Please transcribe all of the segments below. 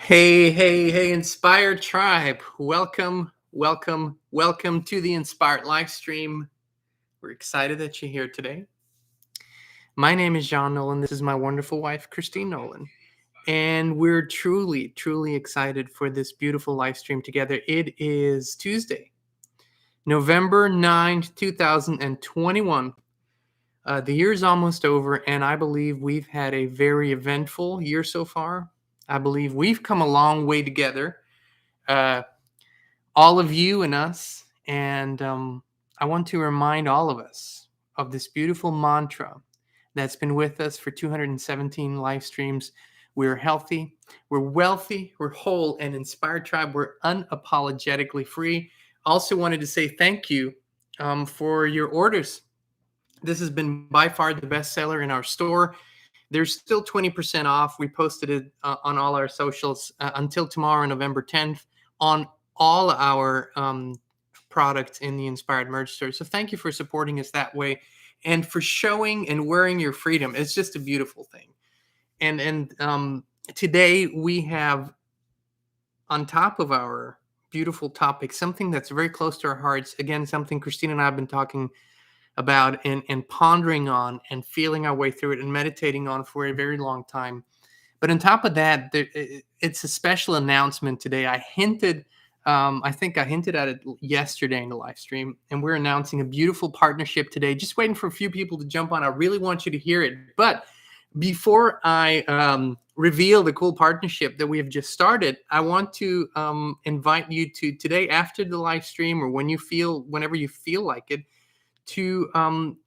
Hey, hey, hey, Inspired Tribe. Welcome, welcome, welcome to the Inspired Livestream. We're excited that you're here today. My name is Jean Nolan. This is my wonderful wife, Kristin Nolan. And we're truly, truly excited for this beautiful live stream together. It is Tuesday, November 9th, 2021. The year is almost over, and I believe we've had a very eventful year so far. I believe we've come a long way together. Uh, all of you and us. And I want to remind all of us of this beautiful mantra that's been with us for 217 live streams. We're healthy, we're wealthy, we're whole, and Inspired Tribe, we're unapologetically free. Also wanted to say thank you for your orders. This has been by far the best seller in our store. There's still 20% off. We posted it on all our socials until tomorrow, November 10th, on all our products in the Inspired Merch Store. So thank you for supporting us that way and for showing and wearing your freedom. It's just a beautiful thing. And today we have, on top of our beautiful topic, something that's very close to our hearts. Again, something Kristin and I have been talking about and pondering on and feeling our way through it and meditating on for a very long time. But on top of that, it's a special announcement today. I think I hinted at it yesterday in the live stream, and we're announcing a beautiful partnership today. Just waiting for a few people to jump on. I really want you to hear it. But before I reveal the cool partnership that we have just started, I want to invite you to today after the live stream or whenever you feel like it, to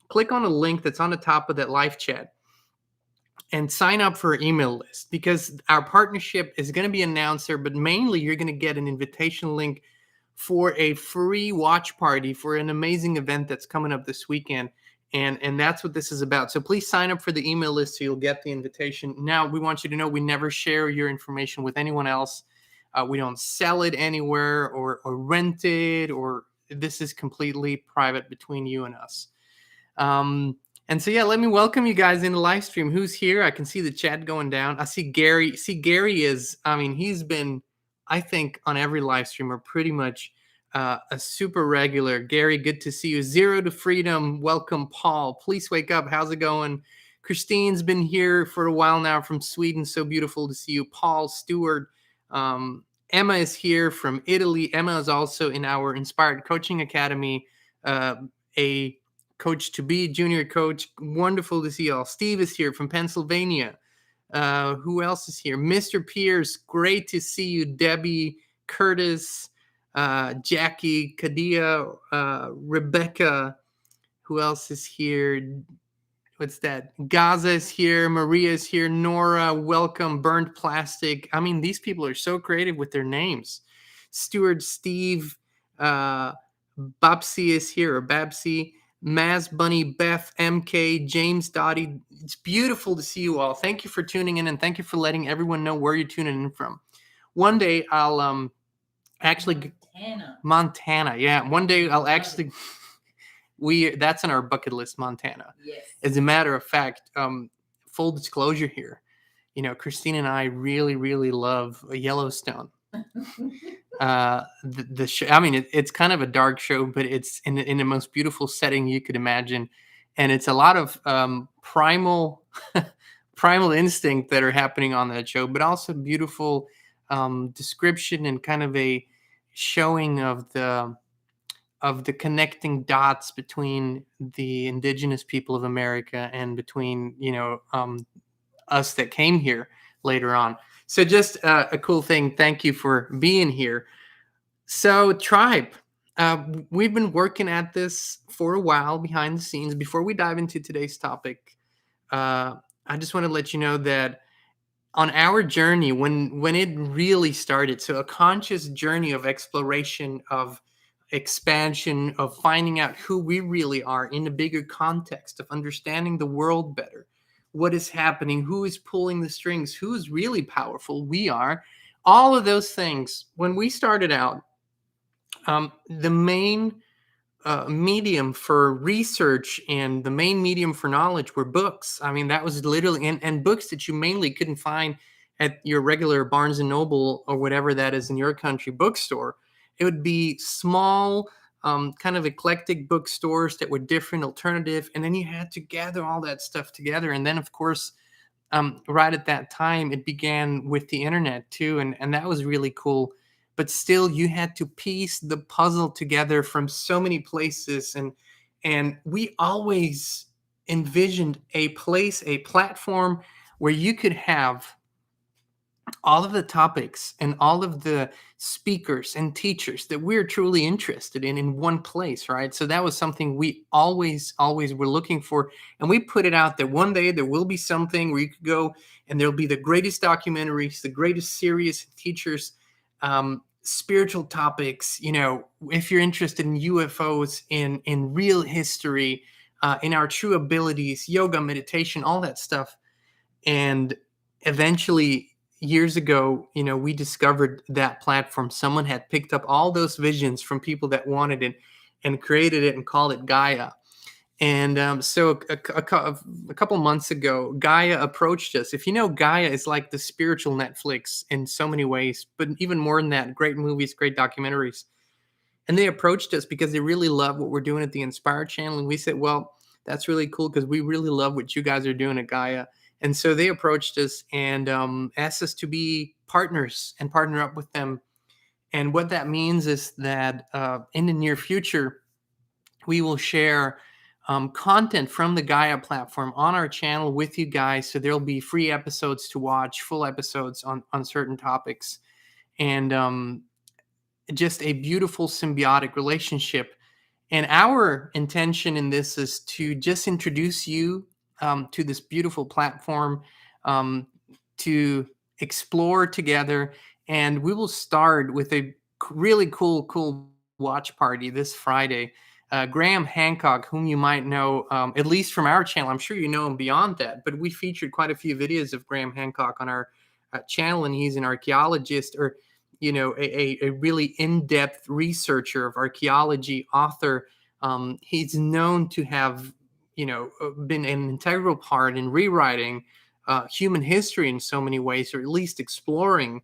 click on a link that's on the top of that live chat and sign up for an email list, because our partnership is going to be announced there, but mainly you're going to get an invitation link for a free watch party for an amazing event that's coming up this weekend. And that's what this is about. So please sign up for the email list so you'll get the invitation. Now, we want you to know we never share your information with anyone else. We don't sell it anywhere or rent it, or this is completely private between you and us. And so, yeah, let me welcome you guys in the live stream. Who's here? I can see the chat going down. I see Gary. Gary is, he's been, I think, on every live stream or pretty much a super regular. Gary, good to see you. Zero to Freedom. Welcome, Paul. Please wake up. How's it going? Christine's been here for a while now from Sweden. So beautiful to see you. Paul, Stewart, Emma is here from Italy. Emma is also in our Inspired Coaching Academy, a coach to be, junior coach. Wonderful to see you all. Steve is here from Pennsylvania. Who else is here? Mr. Pierce, great to see you. Debbie, Curtis, Jackie, Kadia, Rebecca. Who else is here? What's that? Gaza is here. Maria is here. Nora, welcome. Burnt Plastic. These people are so creative with their names. Stuart, Steve, Babsy is here, or Babsy. Maz, Bunny, Beth, MK, James, Dottie. It's beautiful to see you all. Thank you for tuning in, and thank you for letting everyone know where you're tuning in from. One day I'll actually Montana. Yeah, one day I'll actually. That's on our bucket list, Montana. Yes. As a matter of fact, full disclosure here, Kristin and I really, really love Yellowstone. The show, it's kind of a dark show, but it's in the most beautiful setting you could imagine, and it's a lot of primal instinct that are happening on that show, but also beautiful description and kind of a showing of the connecting dots between the indigenous people of America and between, us that came here later on. So just a cool thing. Thank you for being here. So Tribe, we've been working at this for a while behind the scenes. Before we dive into today's topic, I just want to let you know that on our journey, when it really started, so a conscious journey of exploration, of expansion, of finding out who we really are in the bigger context of understanding the world better, what is happening, who is pulling the strings, who is really powerful, we are, all of those things. When we started out, the main medium for research and the main medium for knowledge were books. That was literally, and books that you mainly couldn't find at your regular Barnes and Noble or whatever that is in your country bookstore. It would be small, kind of eclectic bookstores that were different, alternative, and then you had to gather all that stuff together. And then, of course, right at that time, it began with the internet too, and that was really cool. But still, you had to piece the puzzle together from so many places, and we always envisioned a place, a platform where you could have all of the topics and all of the speakers and teachers that we're truly interested in one place, right? So that was something we always were looking for, and we put it out there. One day there will be something where you could go and there'll be the greatest documentaries, the greatest series, teachers, spiritual topics. If you're interested in UFOs, in real history, in our true abilities, yoga, meditation, all that stuff. And eventually, years ago, we discovered that platform. Someone had picked up all those visions from people that wanted it and created it and called it Gaia. And so a couple months ago, Gaia approached us. If you know, Gaia is like the spiritual Netflix in so many ways, but even more than that, great movies, great documentaries. And they approached us because they really love what we're doing at the Inspired channel. And we said, well, that's really cool because we really love what you guys are doing at Gaia. And so they approached us and asked us to be partners and partner up with them. And what that means is that in the near future, we will share content from the Gaia platform on our channel with you guys. So there'll be free episodes to watch, full episodes on certain topics. And just a beautiful symbiotic relationship. And our intention in this is to just introduce you to this beautiful platform, to explore together. And we will start with a really cool watch party this Friday. Graham Hancock, whom you might know, at least from our channel, I'm sure you know him beyond that, but we featured quite a few videos of Graham Hancock on our channel, and he's an archaeologist, or a really in-depth researcher of archaeology, author. He's known to have, been an integral part in rewriting human history in so many ways, or at least exploring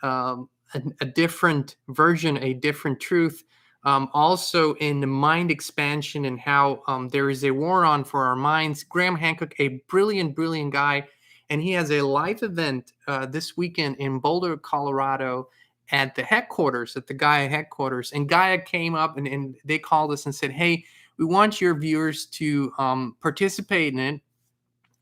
a different version, a different truth. Also in the mind expansion and how there is a war on for our minds. Graham Hancock, a brilliant guy. And he has a live event this weekend in Boulder, Colorado, at the headquarters, at the Gaia headquarters. And Gaia came up and they called us and said, hey, we want your viewers to participate in it.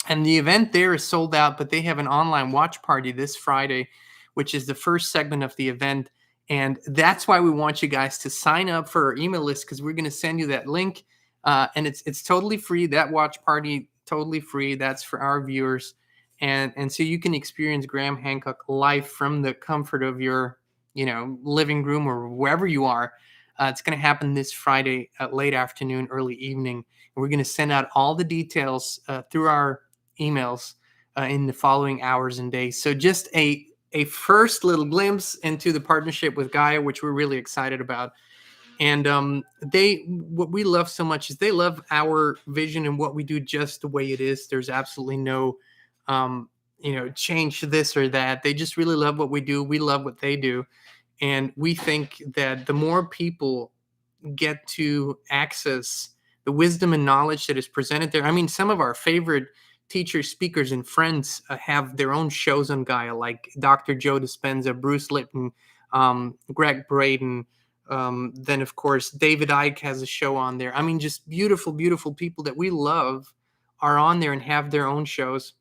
And the event there is sold out, but they have an online watch party this Friday, which is the first segment of the event. And that's why we want you guys to sign up for our email list, because we're going to send you that link. And it's totally free. That watch party, totally free. That's for our viewers. And so you can experience Graham Hancock live from the comfort of your, living room or wherever you are. It's going to happen this Friday late afternoon, early evening. And we're going to send out all the details through our emails in the following hours and days. So just a first little glimpse into the partnership with Gaia, which we're really excited about. And what we love so much is they love our vision and what we do just the way it is. There's absolutely no change to this or that. They just really love what we do. We love what they do. And we think that the more people get to access the wisdom and knowledge that is presented there. I mean, some of our favorite teachers, speakers, and friends have their own shows on Gaia, like Dr. Joe Dispenza, Bruce Lipton, Greg Braden. Then, of course, David Icke has a show on there. I mean, just beautiful people that we love are on there and have their own shows.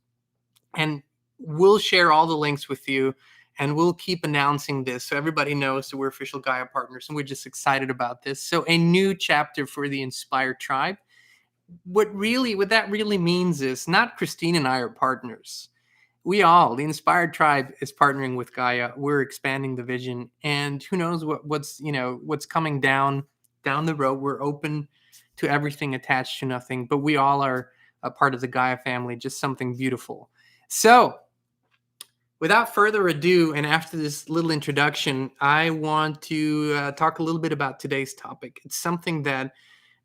And we'll share all the links with you, and we'll keep announcing this so everybody knows that we're official Gaia partners, and we're just excited about this. So a new chapter for the Inspired Tribe. What that really means is not Kristin and I are partners. The Inspired Tribe is partnering with Gaia. We're expanding the vision, and who knows what's coming down the road. We're open to everything, attached to nothing, but we all are a part of the Gaia family, just something beautiful. So without further ado, and after this little introduction, I want to talk a little bit about today's topic. It's something that,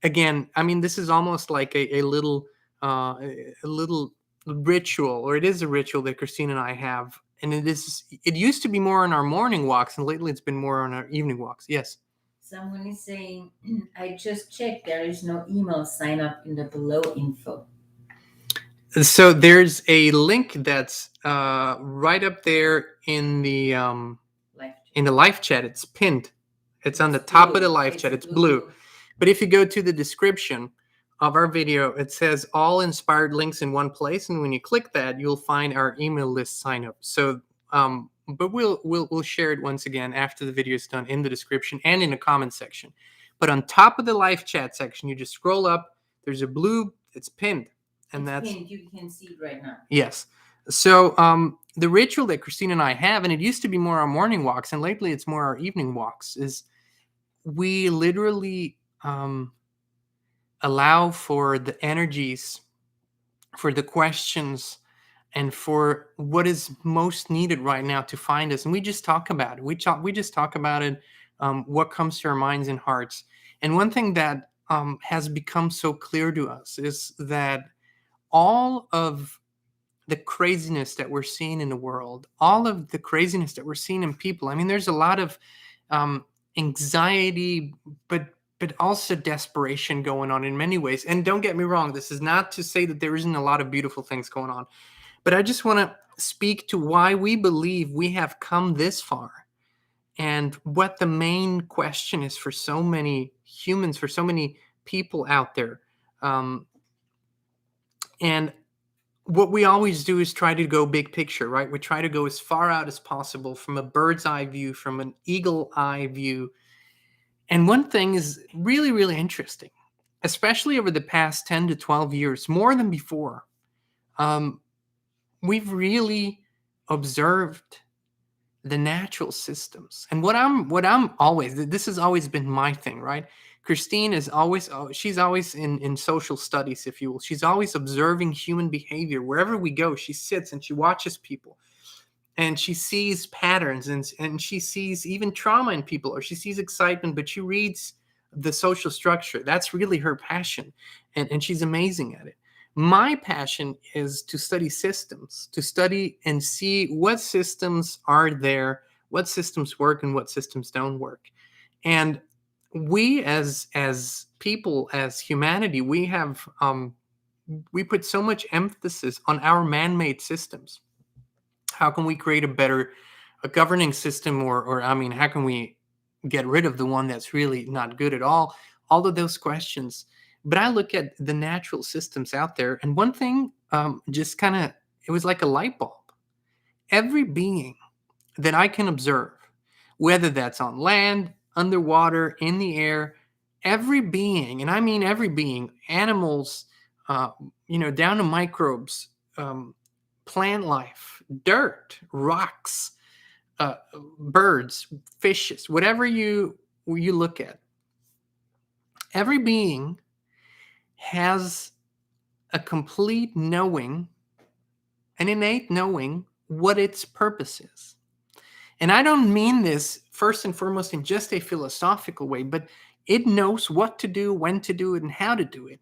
again, I mean, this is almost like a little ritual, or it is a ritual that Kristin and I have And it used to be more on our morning walks, and lately it's been more on our evening walks. Yes. Someone is saying, I just checked. There is no email sign up in the below info. So there's a link that's right up there in the live chat. It's pinned. It's on the top of the live chat. It's blue. But if you go to the description of our video, it says all inspired links in one place, and when you click that, you'll find our email list sign up. So, but we'll share it once again after the video is done in the description and in the comment section. But on top of the live chat section, you just scroll up. There's a blue. It's pinned, and that's pinned. You can see it right now. Yes. So the ritual that Kristin and I have, and it used to be more our morning walks, and lately it's more our evening walks, is we literally allow for the energies, for the questions, and for what is most needed right now to find us. And we just talk about it. We just talk about it, what comes to our minds and hearts. And one thing that has become so clear to us is that all of the craziness that we're seeing in the world, all of the craziness that we're seeing in people. I mean, there's a lot of anxiety, but also desperation going on in many ways. And don't get me wrong, this is not to say that there isn't a lot of beautiful things going on, but I just want to speak to why we believe we have come this far and what the main question is for so many humans, for so many people out there. And what we always do is try to go big picture, right? We try to go as far out as possible from a bird's eye view, from an eagle eye view. And one thing is really, really interesting, especially over the past 10 to 12 years, more than before. We've really observed the natural systems. And what I'm always, this has always been my thing, right? Kristin is always, she's always in social studies, if you will. She's always observing human behavior. Wherever we go, she sits and she watches people and she sees patterns and she sees even trauma in people, or she sees excitement, but she reads the social structure. That's really her passion. And she's amazing at it. My passion is to study systems, to study and see what systems are there, what systems work and what systems don't work. And we as people, as humanity, we have we put so much emphasis on our man-made systems. How can we create a governing system, or I mean, how can we get rid of the one that's really not good at all? All of those questions. But I look at the natural systems out there, and one thing just kind of, it was like a light bulb. Every being that I can observe, whether that's on land, underwater, in the air, every being, and I mean every being, animals, down to microbes, plant life, dirt, rocks, birds, fishes, whatever you look at, every being has a complete knowing, an innate knowing what its purpose is. And I don't mean this first and foremost in just a philosophical way, but it knows what to do, when to do it, and how to do it,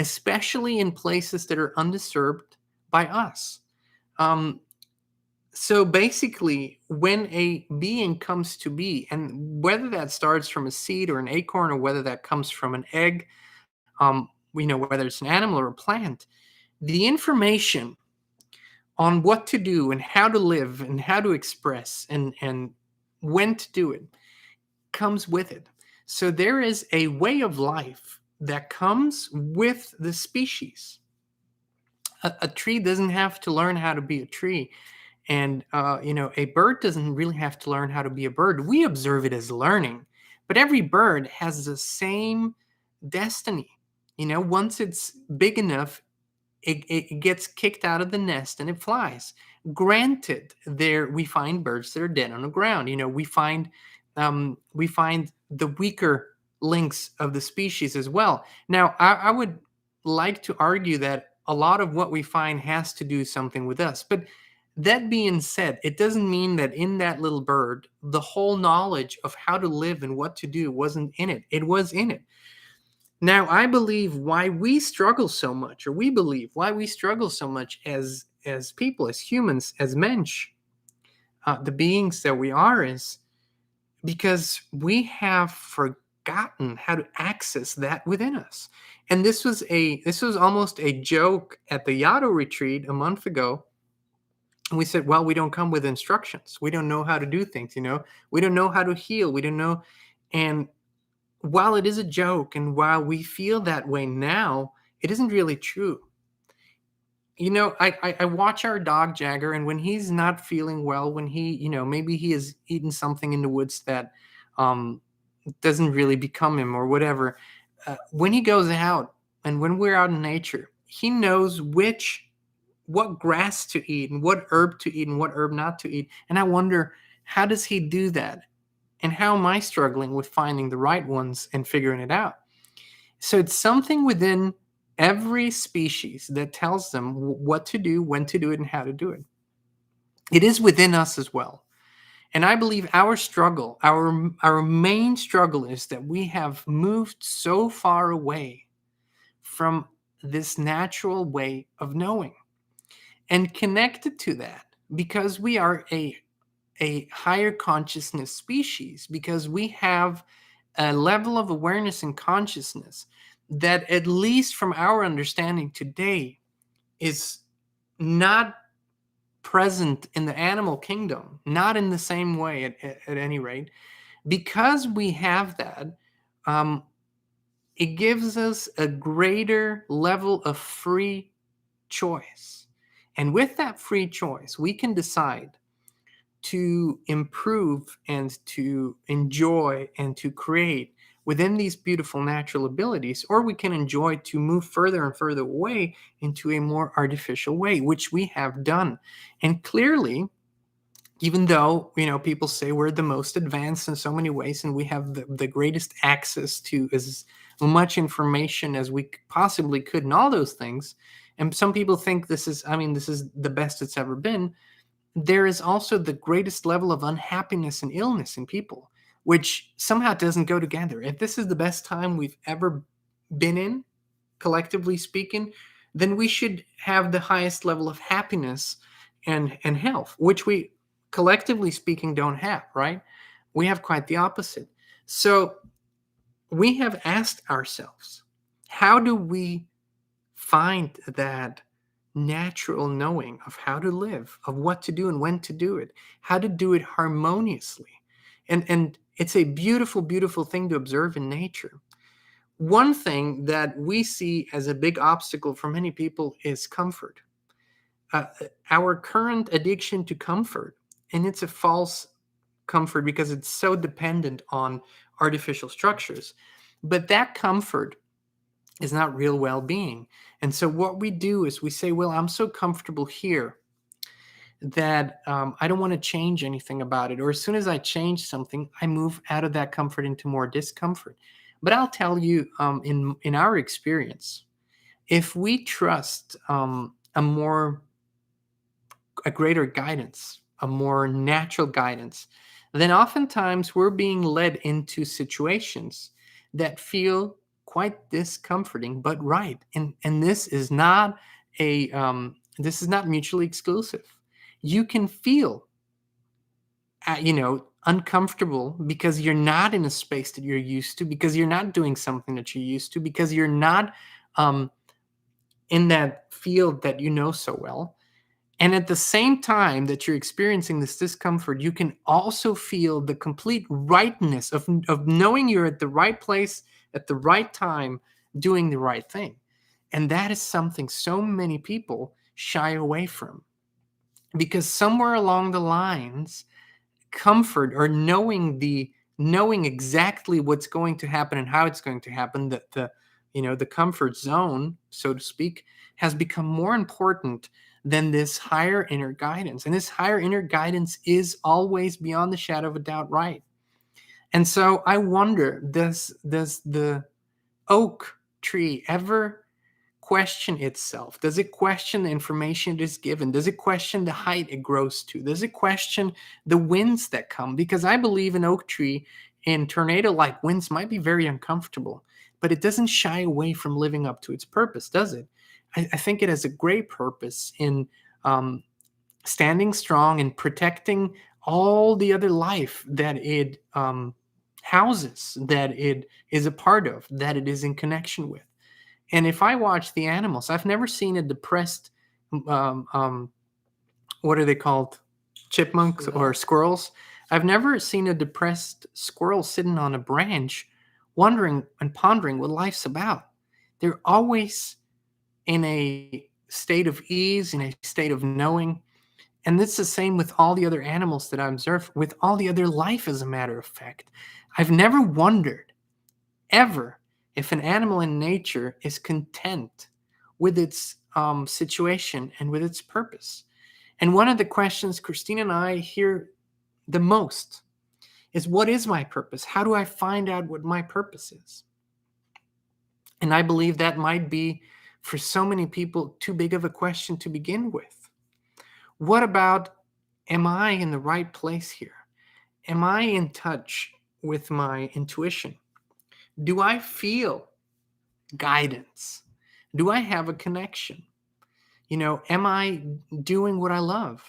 especially in places that are undisturbed by us. So basically, when a being comes to be, and whether that starts from a seed or an acorn, or whether that comes from an egg, whether it's an animal or a plant, the information on what to do and how to live and how to express and when to do it comes with it. So there is a way of life that comes with the species. A tree doesn't have to learn how to be a tree. And, a bird doesn't really have to learn how to be a bird. We observe it as learning, but every bird has the same destiny. Once it's big enough, it gets kicked out of the nest and it flies. Granted, we find birds that are dead on the ground. We find the weaker links of the species as well. Now, I would like to argue that a lot of what we find has to do something with us. But that being said, it doesn't mean that in that little bird, the whole knowledge of how to live and what to do wasn't in it. It was in it. Now, I believe why we struggle so much, or we believe why we struggle so much as people, as humans, as mensch, the beings that we are is because we have forgotten how to access that within us. And this was almost a joke at the Yado retreat a month ago. And we said, well, we don't come with instructions. We don't know how to do things, we don't know how to heal. We don't know. And while it is a joke and while we feel that way now, it isn't really true. I watch our dog Jagger, and when he's not feeling well, when he, maybe he has eaten something in the woods that um, doesn't really become him or whatever, when he goes out and when we're out in nature, he knows what grass to eat and what herb to eat and what herb not to eat. And I wonder, how does he do that? And how am I struggling with finding the right ones and figuring it out? So it's something within every species that tells them what to do, when to do it, and how to do it. It is within us as well. And I believe our struggle, our main struggle, is that we have moved so far away from this natural way of knowing. And connected to that, because we are a higher consciousness species, because we have a level of awareness and consciousness that, at least from our understanding today, is not present in the animal kingdom, not in the same way at any rate. Because we have that, it gives us a greater level of free choice. And with that free choice, we can decide to improve and to enjoy and to create within these beautiful natural abilities, or we can enjoy to move further and further away into a more artificial way, which we have done. And clearly, even though people say we're the most advanced in so many ways and we have the greatest access to as much information as we possibly could and all those things, and some people think this is the best it's ever been, there is also the greatest level of unhappiness and illness in people, which somehow doesn't go together. If this is the best time we've ever been in, collectively speaking, then we should have the highest level of happiness and health, which we, collectively speaking, don't have, right? We have quite the opposite. So we have asked ourselves, how do we find that natural knowing of how to live, of what to do and when to do it, how to do it harmoniously? And it's a beautiful, beautiful thing to observe in nature. One thing that we see as a big obstacle for many people is comfort. Our current addiction to comfort, and it's a false comfort because it's so dependent on artificial structures, but that comfort is not real well-being. And so what we do is we say, well, I'm so comfortable here that I don't want to change anything about it. Or as soon as I change something, I move out of that comfort into more discomfort. But I'll tell you, in our experience, if we trust a greater guidance, a more natural guidance, then oftentimes we're being led into situations that feel quite discomforting, but right. And this is not mutually exclusive. You can feel uncomfortable because you're not in a space that you're used to, because you're not doing something that you're used to, because you're not in that field that you know so well. And at the same time that you're experiencing this discomfort, you can also feel the complete rightness of knowing you're at the right place at the right time, doing the right thing. And that is something so many people shy away from, because somewhere along the lines, comfort, or knowing exactly what's going to happen and how it's going to happen, the comfort zone, so to speak, has become more important than this higher inner guidance. And this higher inner guidance is always, beyond the shadow of a doubt, right. And so I wonder, does the oak tree ever question itself? Does it question the information it is given? Does it question the height it grows to? Does it question the winds that come? Because I believe an oak tree in tornado-like winds might be very uncomfortable, but it doesn't shy away from living up to its purpose, does it? I think it has a great purpose in standing strong and protecting all the other life that it houses, that it is a part of, that it is in connection with. And if I watch the animals, I've never seen a depressed, what are they called? Chipmunks or squirrels. I've never seen a depressed squirrel sitting on a branch wondering and pondering what life's about. They're always in a state of ease, in a state of knowing. And it's the same with all the other animals that I observe, with all the other life, as a matter of fact. I've never wondered, ever, if an animal in nature is content with its situation and with its purpose. And one of the questions Kristin and I hear the most is, what is my purpose? How do I find out what my purpose is? And I believe that might be, for so many people, too big of a question to begin with. What about, am I in the right place here? Am I in touch with my intuition? Do I feel guidance? Do I have a connection? Am I doing what I love?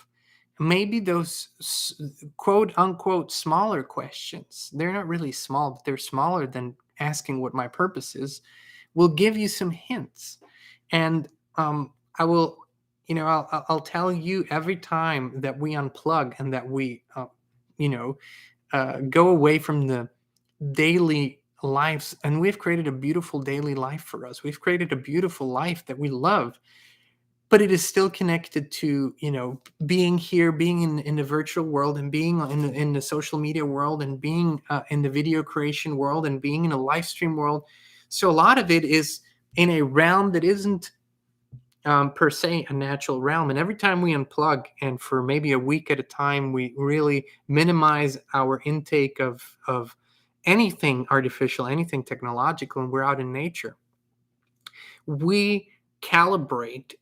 Maybe those quote unquote smaller questions, they're not really small, but they're smaller than asking what my purpose is, will give you some hints. And I will, I'll tell you every time that we unplug and that we, go away from the daily lives, and we've created a beautiful daily life for us. We've created a beautiful life that we love, but it is still connected to, being here, being in the virtual world, and being in the social media world, and being in the video creation world, and being in a live stream world. So a lot of it is in a realm that isn't per se a natural realm. And every time we unplug, and for maybe a week at a time, we really minimize our intake of anything artificial, anything technological, and we're out in nature, we calibrate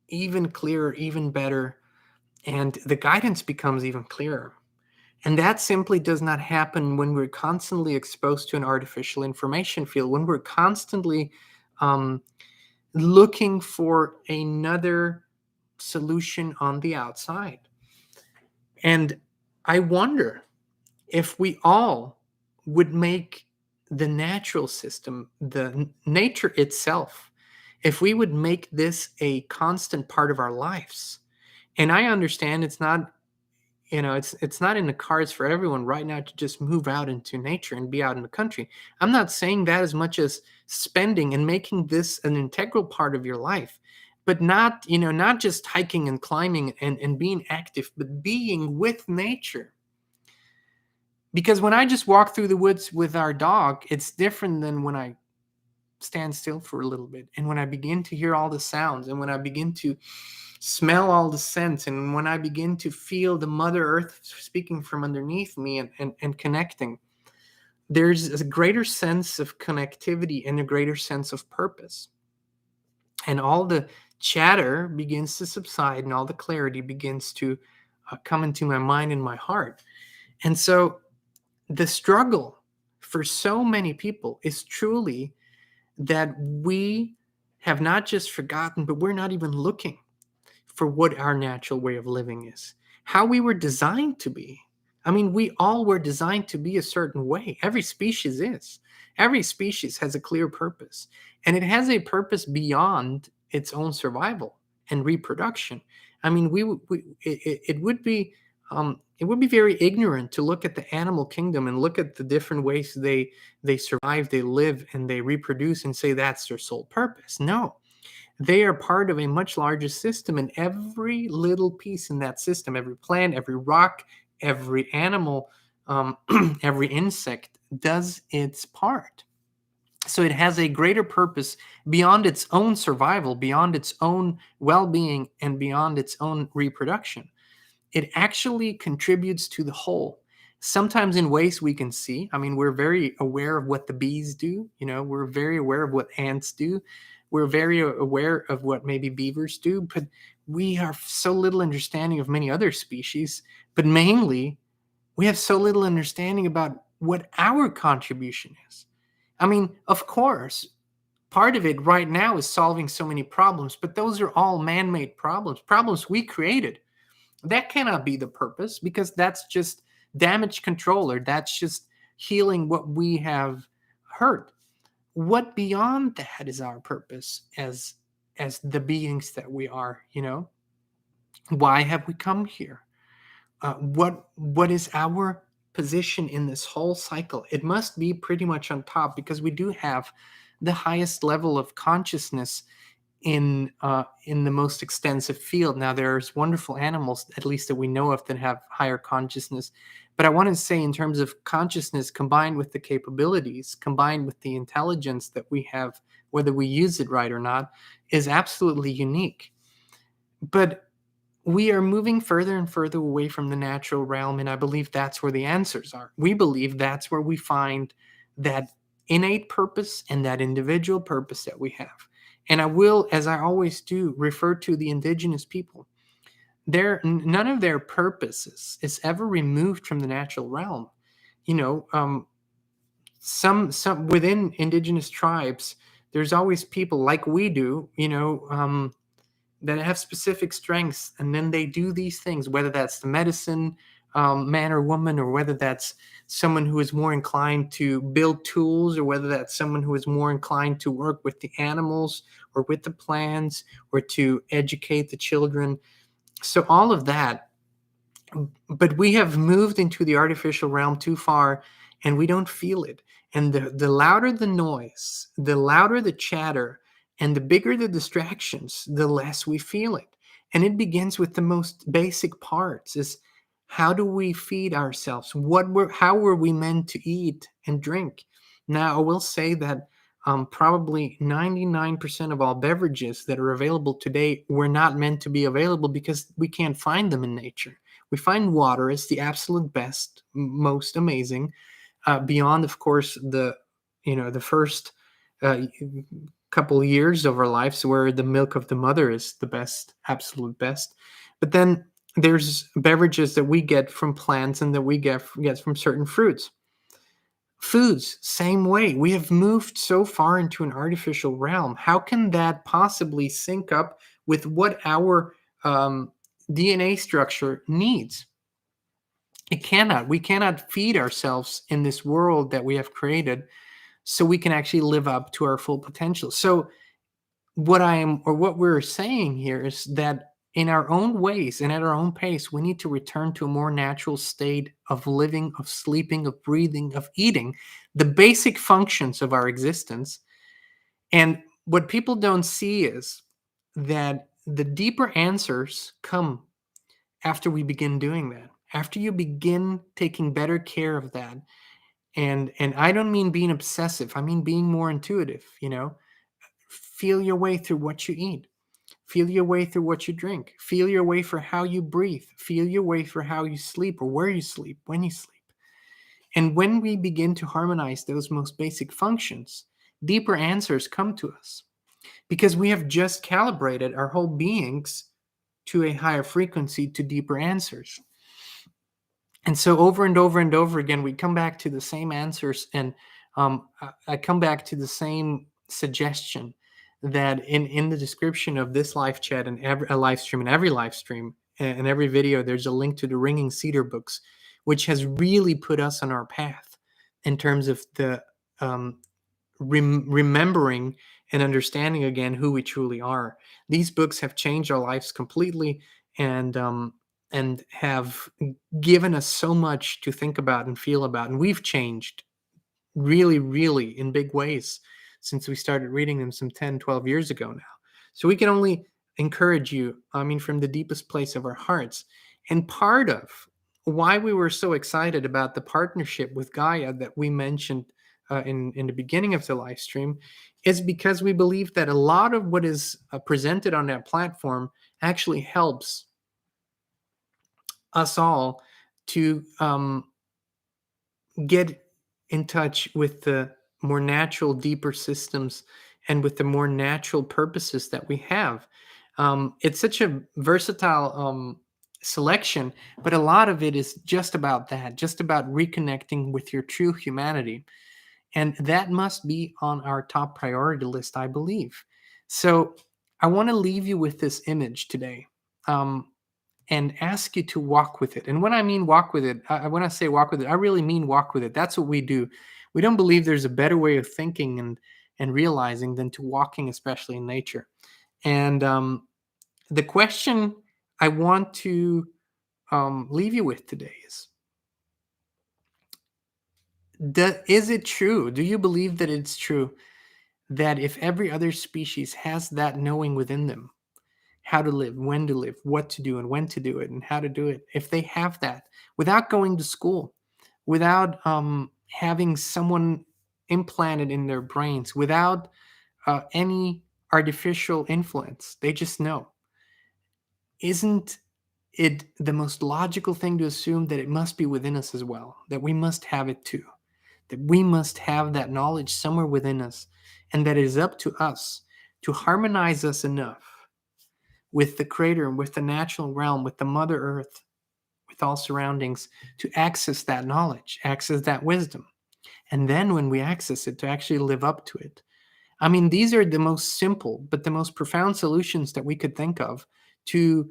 even clearer, even better, and the guidance becomes even clearer. And that simply does not happen when we're constantly exposed to an artificial information field, when we're constantly looking for another solution on the outside. And I wonder if we all would make the natural system, the nature itself, if we would make this a constant part of our lives. And I understand it's not, it's not in the cards for everyone right now to just move out into nature and be out in the country. I'm not saying that as much as spending and making this an integral part of your life, but not, not just hiking and climbing and being active, but being with nature. Because when I just walk through the woods with our dog, it's different than when I stand still for a little bit, and when I begin to hear all the sounds, and when I begin to smell all the scents, and when I begin to feel the Mother Earth speaking from underneath me and connecting. There's a greater sense of connectivity and a greater sense of purpose. And all the chatter begins to subside, and all the clarity begins to come into my mind and my heart. And so the struggle for so many people is truly that we have not just forgotten, but we're not even looking for what our natural way of living is, how we were designed to be. I mean, we all were designed to be a certain way. Every species is. Every species has a clear purpose, and it has a purpose beyond its own survival and reproduction. I mean, it would be very ignorant to look at the animal kingdom and look at the different ways they survive, they live, and they reproduce and say that's their sole purpose. No, they are part of a much larger system, and every little piece in that system, every plant, every rock, every animal, every insect does its part. So it has a greater purpose beyond its own survival, beyond its own well-being, and beyond its own reproduction. It actually contributes to the whole, sometimes in ways we can see. I mean, we're very aware of what the bees do. We're very aware of what ants do. We're very aware of what maybe beavers do, but we have so little understanding of many other species. But mainly, we have so little understanding about what our contribution is. I mean, of course, part of it right now is solving so many problems, but those are all man-made problems we created. That cannot be the purpose, because that's just damage control, or that's just healing what we have hurt. What beyond that is our purpose as the beings that we are, Why have we come here? What is our position in this whole cycle? It must be pretty much on top, because we do have the highest level of consciousness in the most extensive field. Now, there's wonderful animals, at least that we know of, that have higher consciousness. But I want to say, in terms of consciousness combined with the capabilities, combined with the intelligence that we have, whether we use it right or not, is absolutely unique. But we are moving further and further away from the natural realm, and I believe that's where the answers are. We believe that's where we find that innate purpose and that individual purpose that we have. And I will, as I always do, refer to the indigenous people. None of their purposes is ever removed from the natural realm. Some within indigenous tribes, there's always people like we do, that have specific strengths, and then they do these things, whether that's the medicine man or woman, or whether that's someone who is more inclined to build tools, or whether that's someone who is more inclined to work with the animals or with the plants, or to educate the children. So all of that. But we have moved into the artificial realm too far, and we don't feel it. And the louder the noise, the louder the chatter, and the bigger the distractions, the less we feel it. And it begins with the most basic parts: is how do we feed ourselves? How were we meant to eat and drink? Now, I will say that probably 99% of all beverages that are available today were not meant to be available, because we can't find them in nature. We find water as the absolute best, most amazing, beyond, of course, the first couple years of our lives, where the milk of the mother is the best, absolute best. But then there's beverages that we get from plants, and that we get from certain fruits. Foods, same way. We have moved so far into an artificial realm. How can that possibly sync up with what our DNA structure needs? It cannot. We cannot feed ourselves in this world that we have created, so we can actually live up to our full potential. So what we're saying here is that in our own ways and at our own pace, we need to return to a more natural state of living, of sleeping, of breathing, of eating, the basic functions of our existence. And what people don't see is that the deeper answers come after we begin doing that, after you begin taking better care of that. And I don't mean being obsessive. I mean being more intuitive, Feel your way through what you eat. Feel your way through what you drink. Feel your way for how you breathe. Feel your way for how you sleep, or where you sleep, when you sleep. And when we begin to harmonize those most basic functions, deeper answers come to us, because we have just calibrated our whole beings to a higher frequency, to deeper answers. And so over and over and over again, we come back to the same answers. And I come back to the same suggestion, that in the description of this live chat and a live stream, and every live stream and every video, there's a link to the Ringing Cedar books, which has really put us on our path in terms of the remembering and understanding again who we truly are. These books have changed our lives completely, and have given us so much to think about and feel about. And we've changed really, really in big ways since we started reading them some 10, 12 years ago now. So we can only encourage you, from the deepest place of our hearts. And part of why we were so excited about the partnership with Gaia that we mentioned in the beginning of the live stream is because we believe that a lot of what is presented on that platform actually helps us all to get in touch with the more natural, deeper systems, and with the more natural purposes that we have. It's such a versatile selection, but a lot of it is just about that, just about reconnecting with your true humanity. And that must be on our top priority list, I believe. So I want to leave you with this image today. and ask you to walk with it. And when I mean walk with it, when I say walk with it, I really mean walk with it. That's what we do. We don't believe there's a better way of thinking and realizing than to walking, especially in nature. And the question I want to leave you with today is it true? Do you believe that it's true that if every other species has that knowing within them, how to live, when to live, what to do, and when to do it, and how to do it, if they have that without going to school, without having someone implanted in their brains, without any artificial influence, they just know, isn't it the most logical thing to assume that it must be within us as well, that we must have it too, that we must have that knowledge somewhere within us, and that it is up to us to harmonize us enough with the creator, with the natural realm, with the Mother Earth, with all surroundings, to access that knowledge, access that wisdom. And then when we access it, to actually live up to it. I mean, these are the most simple, but the most profound solutions that we could think of to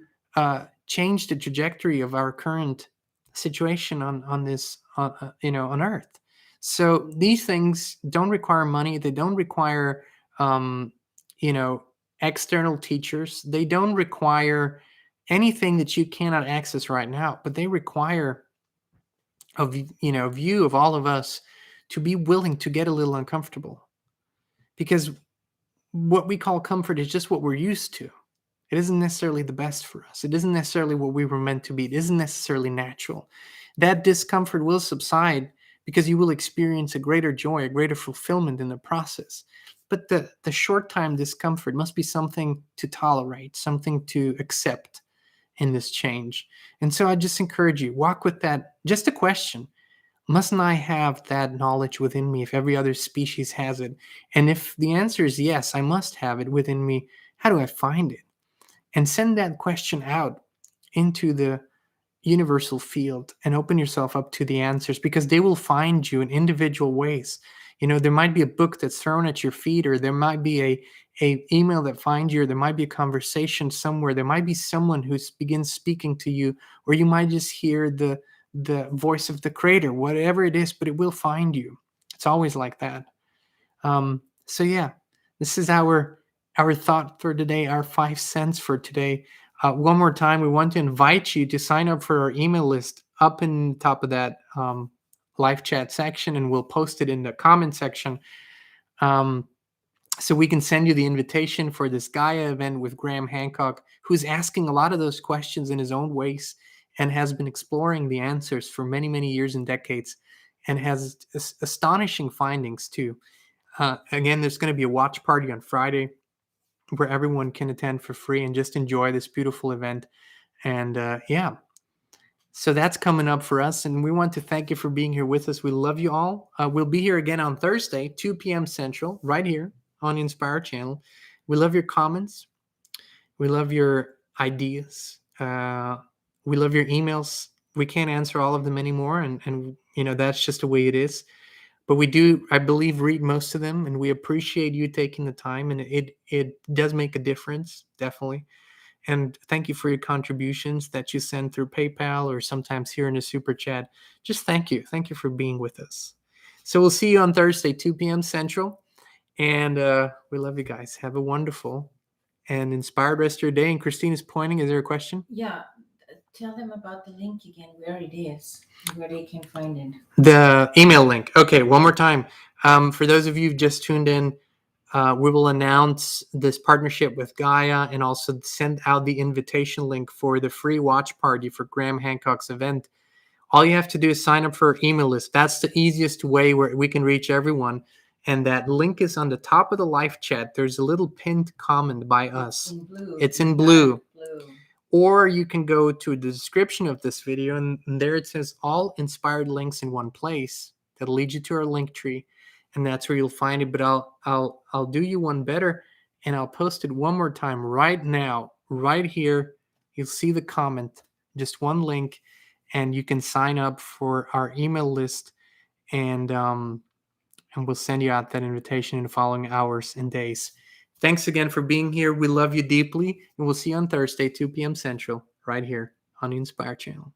change the trajectory of our current situation on this, on Earth. So these things don't require money. They don't require, you know, external teachers. They don't require anything that you cannot access right now, but they require a view of all of us to be willing to get a little uncomfortable, because what we call comfort is just what we're used to. It isn't necessarily the best for us. It isn't necessarily what we were meant to be. It isn't necessarily natural. That discomfort will subside because you will experience a greater joy, a greater fulfillment in the process. But the short time discomfort must be something to tolerate, something to accept in this change. And so I just encourage you, walk with that. Just a question. Mustn't I have that knowledge within me if every other species has it? And if the answer is yes, I must have it within me, how do I find it? And send that question out into the universal field and open yourself up to the answers, because they will find you in individual ways. There might be a book that's thrown at your feet, or there might be a email that finds you, or there might be a conversation somewhere. There might be someone who begins speaking to you, or you might just hear the voice of the creator, whatever it is, but it will find you. It's always like that. So yeah, this is our thought for today, our 5 cents for today. One more time, we want to invite you to sign up for our email list up in top of that live chat section, and we'll post it in the comment section. So we can send you the invitation for this Gaia event with Graham Hancock, who's asking a lot of those questions in his own ways and has been exploring the answers for many, many years and decades, and has astonishing findings too. Again, there's going to be a watch party on Friday where everyone can attend for free and just enjoy this beautiful event. And yeah, so that's coming up for us. And we want to thank you for being here with us. We love you all. We'll be here again on Thursday, 2 p.m. Central, right here on Inspire channel. We love your comments. We love your ideas. We love your emails. We can't answer all of them anymore. And that's just the way it is. But we do, I believe, read most of them, and we appreciate you taking the time, and it does make a difference, definitely. And thank you for your contributions that you send through PayPal or sometimes here in the Super Chat. Just thank you. Thank you for being with us. So we'll see you on Thursday, 2 p.m. Central. And we love you guys. Have a wonderful and inspired rest of your day. And Christine is pointing. Is there a question? Yeah. Tell them about the link again, where it is, where they can find it. The email link. Okay, one more time. For those of you who've just tuned in, we will announce this partnership with Gaia and also send out the invitation link for the free watch party for Graham Hancock's event. All you have to do is sign up for our email list. That's the easiest way where we can reach everyone. And that link is on the top of the live chat. There's a little pinned comment by us. It's in blue. Or you can go to the description of this video, and there it says all inspired links in one place. That'll lead you to our link tree, and that's where you'll find it. But I'll do you one better, and I'll post it one more time right now, right here. You'll see the comment, just one link, and you can sign up for our email list, and we'll send you out that invitation in the following hours and days. Thanks again for being here. We love you deeply, and we'll see you on Thursday, 2 p.m. Central, right here on the Inspire channel.